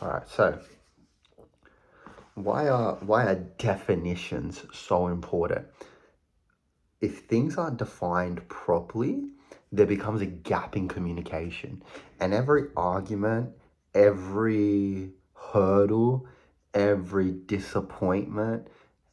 All right, so why are definitions so important? If things aren't defined properly, there becomes a gap in communication. And every argument, every hurdle, every disappointment,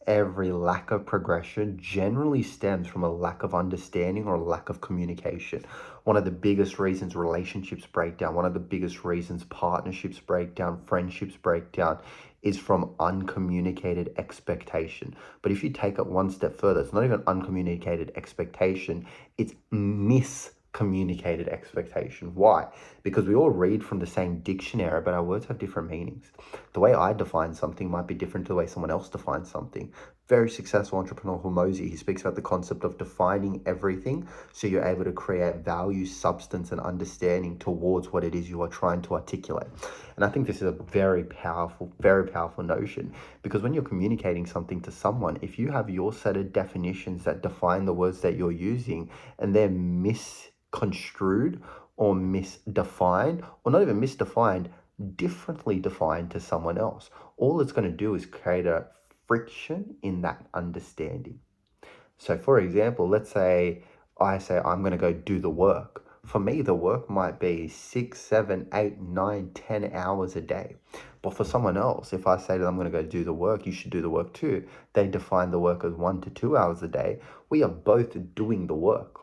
every lack of progression generally stems from a lack of understanding or a lack of communication. One of the biggest reasons relationships break down, one of the biggest reasons partnerships break down, friendships break down, is from uncommunicated expectation. But if you take it one step further, it's not even uncommunicated expectation, it's miscommunicated expectation. Why? Because we all read from the same dictionary, but our words have different meanings. The way I define something might be different to the way someone else defines something. Very successful entrepreneur Hormozi, he speaks about the concept of defining everything so you're able to create value, substance, and understanding towards what it is you are trying to articulate. And I think this is a very powerful notion, because when you're communicating something to someone, if you have your set of definitions that define the words that you're using and they're misconstrued or misdefined, or not even misdefined, differently defined to someone else, all it's going to do is create a friction in that understanding. So for example, let's say I say I'm going to go do the work. For me, the work might be 6, 7, 8, 9, 10 hours a day. But for someone else, if I say that I'm going to go do the work, you should do the work too. They define the work as 1 to 2 hours a day. We are both doing the work.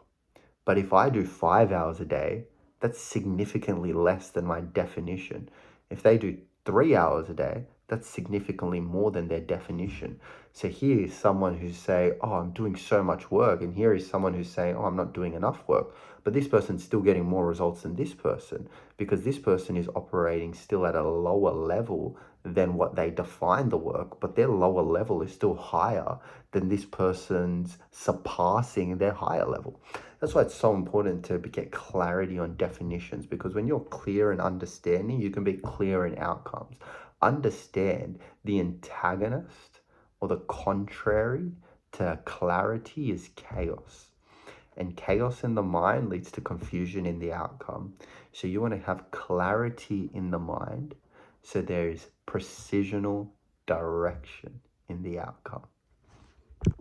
But if I do 5 hours a day, that's significantly less than my definition. If they do 3 hours a day, that's significantly more than their definition. So here is someone who's saying, oh, I'm doing so much work. And here is someone who's saying, oh, I'm not doing enough work. But this person's still getting more results than this person, because this person is operating still at a lower level than what they define the work, but their lower level is still higher than this person's surpassing their higher level. That's why it's so important to get clarity on definitions, because when you're clear in understanding, you can be clear in outcomes. Understand the antagonist or the contrary to clarity is chaos. And chaos in the mind leads to confusion in the outcome. So you want to have clarity in the mind so there is precisional direction in the outcome.